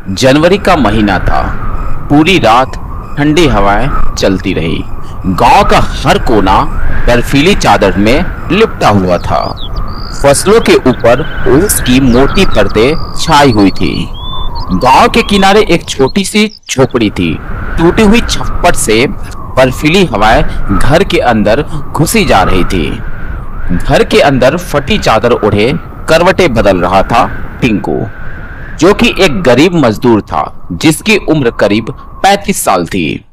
जनवरी का महीना था। पूरी रात ठंडी हवाएं चलती रही। गांव का हर कोना बर्फीली चादर में लिपटा हुआ था। फसलों के ऊपर ओस की मोटी परतें छाई हुई थी। गांव के किनारे एक छोटी सी झोपड़ी थी। टूटी हुई छप्पर से बर्फीली हवाएं घर के अंदर घुसी जा रही थी। घर के अंदर फटी चादर ओढ़े करवटें बदल रहा था टिंकू, जो कि एक गरीब मजदूर था जिसकी उम्र करीब 35 साल थी।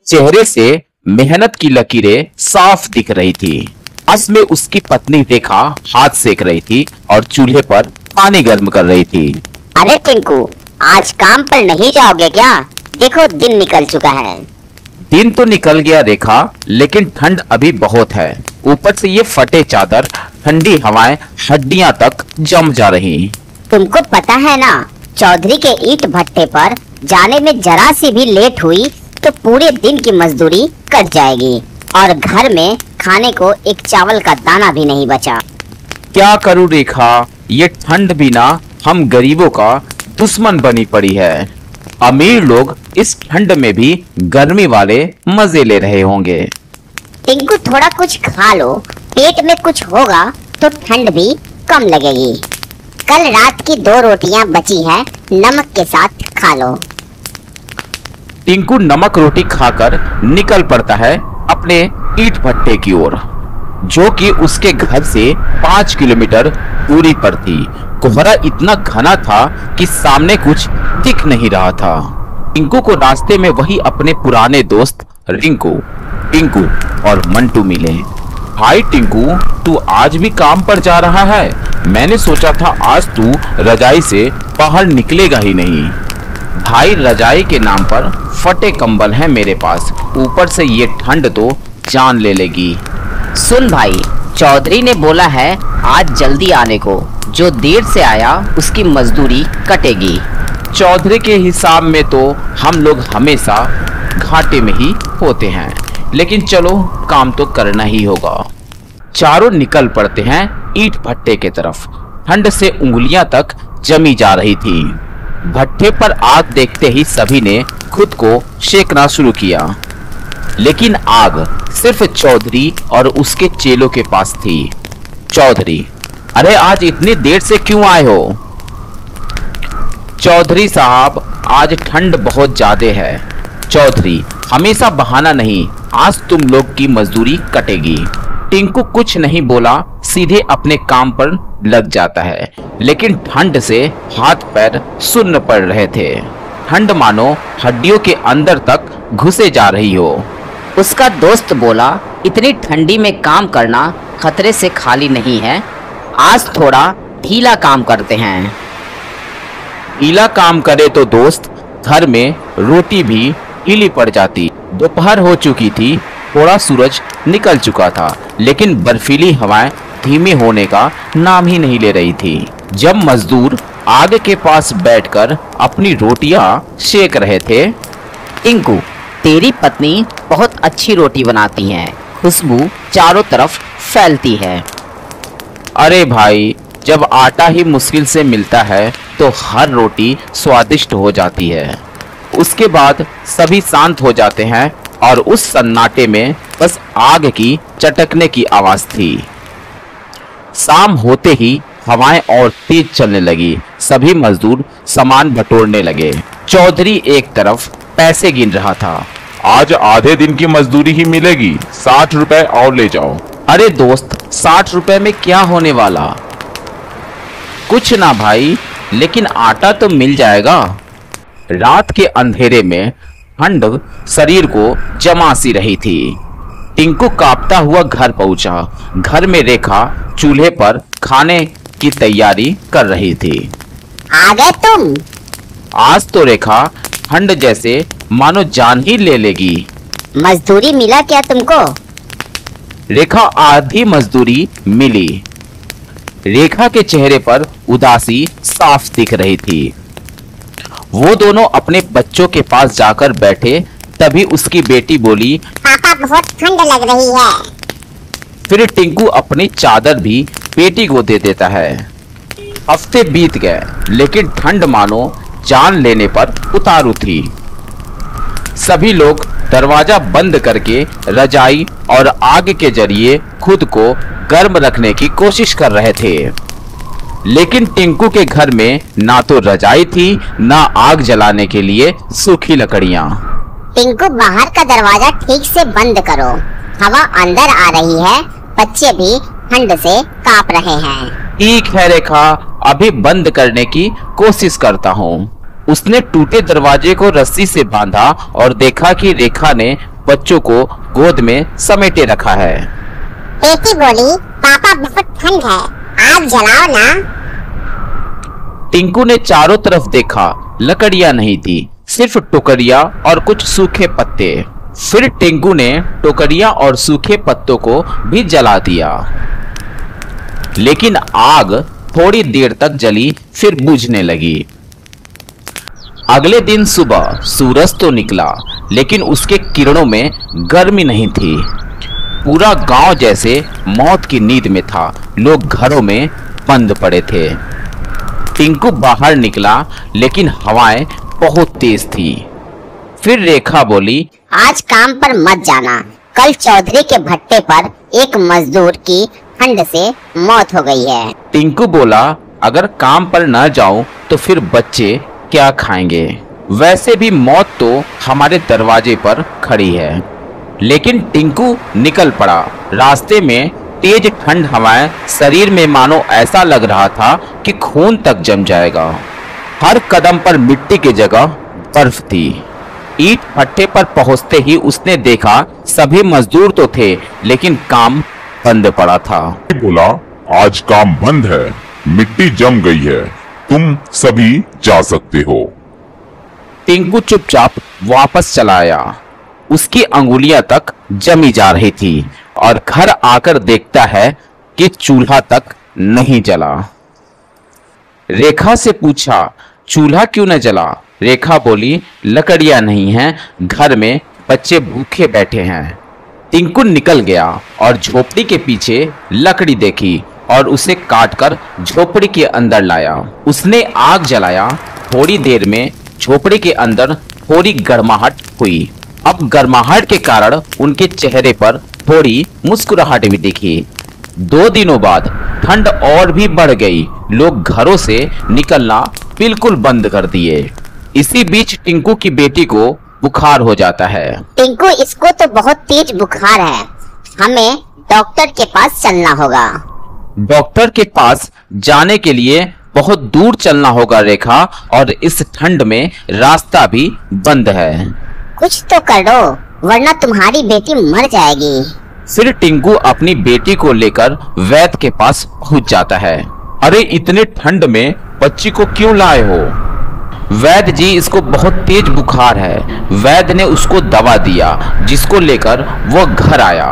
चेहरे से मेहनत की लकीरें साफ दिख रही थी। पास में उसकी पत्नी रेखा हाथ सेक रही थी और चूल्हे पर पानी गर्म कर रही थी। अरे टिंकू, आज काम पर नहीं जाओगे क्या? देखो दिन निकल चुका है। दिन तो निकल गया रेखा, लेकिन ठंड अभी बहुत है। ऊपर से ये फटे चादर, ठंडी हवाएं हड्डियां तक जम जा रही। तुमको पता है ना, चौधरी के ईंट भट्टे पर जाने में जरा सी भी लेट हुई तो पूरे दिन की मजदूरी कट जाएगी और घर में खाने को एक चावल का दाना भी नहीं बचा। क्या करूं रेखा, ये ठंड भी ना हम गरीबों का दुश्मन बनी पड़ी है। अमीर लोग इस ठंड में भी गर्मी वाले मजे ले रहे होंगे। टिंकू, थोड़ा कुछ खा लो, पेट में कुछ होगा तो ठंड भी कम लगेगी। कल रात की 2 रोटियां बची हैं, नमक के साथ खा लो। टिंकू नमक रोटी खाकर निकल पड़ता है अपने ईंट भट्टे की ओर, जो कि उसके घर से 5 किलोमीटर दूरी पर थी। कोहरा इतना घना था कि सामने कुछ दिख नहीं रहा था। टिंकू को रास्ते में वही अपने पुराने दोस्त रिंकू, टिंकू और मंटू मिले। भाई टिंकू, तू आज भी काम पर जा रहा है? मैंने सोचा था आज तू रजाई से बाहर निकलेगा ही नहीं। भाई, रजाई के नाम पर फटे कंबल हैं मेरे पास, ऊपर से ये ठंड तो जान ले लेगी। सुन भाई, चौधरी ने बोला है आज जल्दी आने को, जो देर से आया उसकी मजदूरी कटेगी। चौधरी के हिसाब में तो हम लोग हमेशा घाटे में ही होते हैं, लेकिन चलो काम तो करना ही होगा। चारों निकल पड़ते हैं ईंट भट्टे के तरफ। ठंड से उंगलियां तक जमी जा रही थी। भट्टे पर आग देखते ही सभी ने खुद को सेकना शुरू किया, लेकिन आग सिर्फ चौधरी और उसके चेलों के पास थी। चौधरी, अरे आज इतनी देर से क्यों आए हो? चौधरी साहब, आज ठंड बहुत ज्यादा है। चौधरी, हमेशा बहाना नहीं, आज तुम लोग की मजदूरी कटेगी। टिंकू कुछ नहीं बोला, सीधे अपने काम पर लग जाता है, लेकिन ठंड से हाथ पैर सुन्न पड़ रहे थे। ठंड मानो हड्डियों के अंदर तक घुसे जा रही हो। उसका दोस्त बोला, इतनी ठंडी में काम करना खतरे से खाली नहीं है, आज थोड़ा ढीला काम करते हैं। ढीला काम करे तो दोस्त, घर में रोटी भी ढीली पड़ जाती। दोपहर हो चुकी थी, थोड़ा सूरज निकल चुका था, लेकिन बर्फीली हवाएं धीमे होने का नाम ही नहीं ले रही थी। जब मजदूर आग के पास बैठकर अपनी रोटियां सेक रहे थे। टिंकू, तेरी पत्नी बहुत अच्छी रोटी बनाती है, खुशबू चारों तरफ फैलती है। अरे भाई, जब आटा ही मुश्किल से मिलता है तो हर रोटी स्वादिष्ट हो जाती है। उसके बाद सभी शांत हो जाते हैं और उस सन्नाटे में बस आग की चटकने की आवाज थी। शाम होते ही हवाएं और तेज चलने लगी। सभी मजदूर सामान बटोरने लगे। चौधरी एक तरफ पैसे गिन रहा था। आज आधे दिन की मजदूरी ही मिलेगी, 60 रुपए और ले जाओ। अरे दोस्त, 60 रुपए में क्या होने वाला? कुछ ना भाई, लेकिन आटा तो मिल जाएगा। रात के अंधेरे में ठंड शरीर को जमा सी रही थी। टिंकू कांपता हुआ घर पहुंचा। घर में रेखा चूल्हे पर खाने की तैयारी कर रही थी। आ गए तुम? आज तो रेखा ठंड जैसे मानो जान ही ले लेगी। मजदूरी मिला क्या तुमको? रेखा, आधी मजदूरी मिली। रेखा के चेहरे पर उदासी साफ दिख रही थी। वो दोनों अपने बच्चों के पास जाकर बैठे, तभी उसकी बेटी बोली, पापा, बहुत ठंड लग रही है। फिर टिंकू अपनी चादर भी बेटी को दे देता है। हफ्ते बीत गए, लेकिन ठंड मानो जान लेने पर उतारू थी। सभी लोग दरवाजा बंद करके रजाई और आग के जरिए खुद को गर्म रखने की कोशिश कर रहे थे, लेकिन टिंकू के घर में ना तो रजाई थी ना आग जलाने के लिए सूखी लकड़ियां। टिंकू, बाहर का दरवाजा ठीक से बंद करो, हवा अंदर आ रही है, बच्चे भी ठंड से कांप रहे हैं। ठीक है रेखा, अभी बंद करने की कोशिश करता हूँ। उसने टूटे दरवाजे को रस्सी से बांधा और देखा कि रेखा ने बच्चों को गोद में समेटे रखा है। बेटी बोली, पापा बहुत ठंड है, आग जलाओ ना। टिंकू ने चारों तरफ देखा, लकड़ियां नहीं थी, सिर्फ टोकरियां और कुछ सूखे पत्ते। फिर टिंकू ने टोकरियां और सूखे पत्तों को भी जला दिया, लेकिन आग थोड़ी देर तक जली फिर बुझने लगी। अगले दिन सुबह सूरज तो निकला, लेकिन उसके किरणों में गर्मी नहीं थी। पूरा गांव जैसे मौत की नींद में था, लोग घरों में बंद पड़े थे। टिंकू बाहर निकला, लेकिन हवाएं बहुत तेज थी। फिर रेखा बोली, आज काम पर मत जाना, कल चौधरी के भट्टे पर एक मजदूर की ठंड से मौत हो गई है। टिंकू बोला, अगर काम पर न जाऊं तो फिर बच्चे क्या खाएंगे? वैसे भी मौत तो हमारे दरवाजे पर खड़ी है। लेकिन टिंकू निकल पड़ा। रास्ते में तेज ठंड हवाएं, शरीर में मानो ऐसा लग रहा था कि खून तक जम जाएगा। हर कदम पर मिट्टी की जगह बर्फ थी। ईंट भट्टे पर पहुंचते ही उसने देखा सभी मजदूर तो थे, लेकिन काम बंद पड़ा था। बोला, आज काम बंद है, मिट्टी जम गई है, तुम सभी जा सकते हो। टिंकू चुपचाप वापस चला आया। उसकी अंगुलियां तक जमी जा रही थी और घर आकर देखता है कि चूल्हा तक नहीं जला। रेखा से पूछा, चूल्हा क्यों न जला? रेखा बोली, लकड़ियां नहीं हैं, घर में बच्चे भूखे बैठे हैं। टिंकू निकल गया और झोपड़ी के पीछे लकड़ी देखी और उसे काटकर झोपड़ी के अंदर लाया। उसने आग जलाया। थोड़ी देर में झोपड़ी के अंदर थोड़ी गर्माहट हुई। अब गर्माहट के कारण उनके चेहरे पर थोड़ी मुस्कुराहट भी दिखी। 2 दिनों बाद ठंड और भी बढ़ गई। लोग घरों से निकलना बिल्कुल बंद कर दिए। इसी बीच टिंकू की बेटी को बुखार हो जाता है। टिंकू, इसको तो बहुत तेज बुखार है, हमें डॉक्टर के पास चलना होगा। डॉक्टर के पास जाने के लिए बहुत दूर चलना होगा रेखा, और इस ठंड में रास्ता भी बंद है। कुछ तो करो, वरना तुम्हारी बेटी मर जाएगी। फिर टिंकू अपनी बेटी को लेकर वैद्य के पास पहुंच जाता है। अरे, इतने ठंड में बच्ची को क्यों लाए हो? वैद्य जी, इसको बहुत तेज बुखार है। वैद्य ने उसको दवा दिया, जिसको लेकर वो घर आया।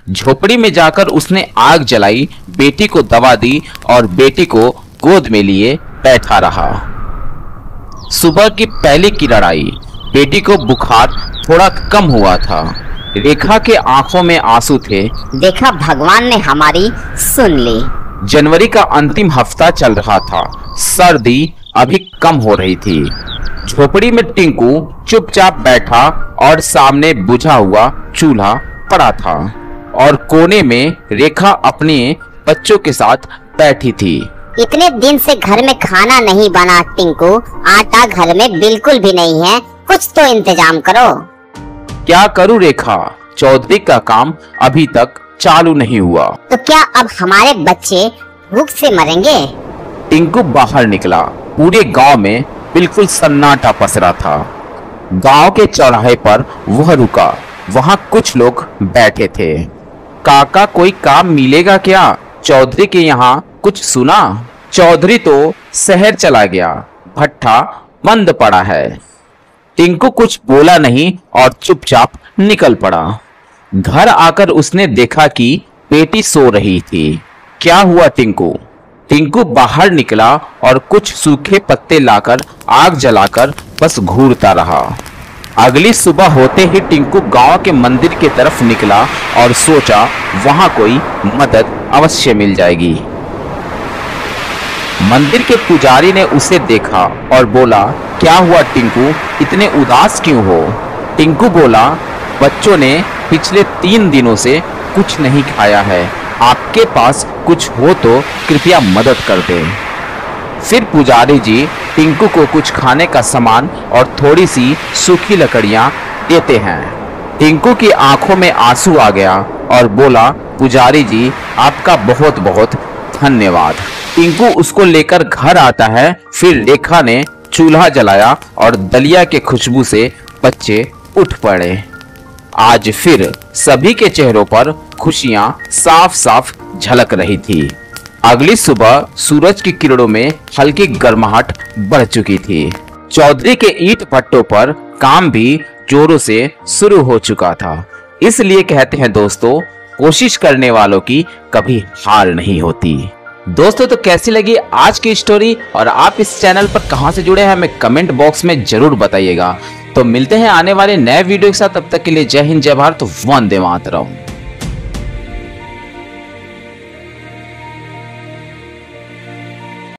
झोपड़ी में जाकर उसने आग जलाई, बेटी को दवा दी और बेटी को गोद में लिए बैठा रहा। सुबह की पहली किरण आई। बेटी को बुखार थोड़ा कम हुआ था। रेखा के आंखों में आंसू थे। देखा, भगवान ने हमारी सुन ली। जनवरी का अंतिम हफ्ता चल रहा था। सर्दी अभी कम हो रही थी। झोपड़ी में टिंकू चुपचाप बैठा और सामने बुझा हुआ चूल्हा पड़ा था और कोने में रेखा अपने बच्चों के साथ बैठी थी। इतने दिन से घर में खाना नहीं बना टिंकू, आटा घर में बिल्कुल भी नहीं है, कुछ तो इंतजाम करो। क्या करूं रेखा, चौधरी का काम अभी तक चालू नहीं हुआ। तो क्या अब हमारे बच्चे भूख से मरेंगे? टिंकू बाहर निकला। पूरे गांव में बिल्कुल सन्नाटा पसरा था। गांव के चौराहे पर वह रुका। वहां कुछ लोग बैठे थे। काका, कोई काम मिलेगा क्या? चौधरी के यहाँ कुछ सुना? चौधरी तो शहर चला गया, भट्ठा बंद पड़ा है। टिंकू कुछ बोला नहीं और चुपचाप निकल पड़ा। घर आकर उसने देखा कि बेटी सो रही थी। क्या हुआ टिंकू? टिंकू बाहर निकला और कुछ सूखे पत्ते लाकर आग जलाकर बस घूरता रहा। अगली सुबह होते ही टिंकू गांव के मंदिर की तरफ निकला और सोचा वहां कोई मदद अवश्य मिल जाएगी। मंदिर के पुजारी ने उसे देखा और बोला, क्या हुआ टिंकू, इतने उदास क्यों हो? टिंकू बोला, बच्चों ने पिछले 3 दिनों से कुछ नहीं खाया है, आपके पास कुछ हो तो कृपया मदद कर दें। फिर पुजारी जी टिंकू को कुछ खाने का सामान और थोड़ी सी सूखी लकड़ियां देते हैं। टिंकू की आंखों में आंसू आ गया और बोला, पुजारी जी आपका बहुत बहुत धन्यवाद। टिंकू उसको लेकर घर आता है। फिर रेखा ने चूल्हा जलाया और दलिया के खुशबू से बच्चे उठ पड़े। आज फिर सभी के चेहरों पर खुशियां साफ साफ झलक रही थी। अगली सुबह सूरज की किरणों में हल्की गर्माहट बढ़ चुकी थी। चौधरी के ईंट भट्टों पर काम भी जोरों से शुरू हो चुका था। इसलिए कहते हैं दोस्तों, कोशिश करने वालों की कभी हार नहीं होती। दोस्तों तो कैसी लगी आज की स्टोरी और आप इस चैनल पर कहां से जुड़े हैं हमें कमेंट बॉक्स में जरूर बताइएगा। तो मिलते हैं आने वाले नए वीडियो के साथ, तब तक के लिए जय हिंद जय भारत, वंदे मातरम।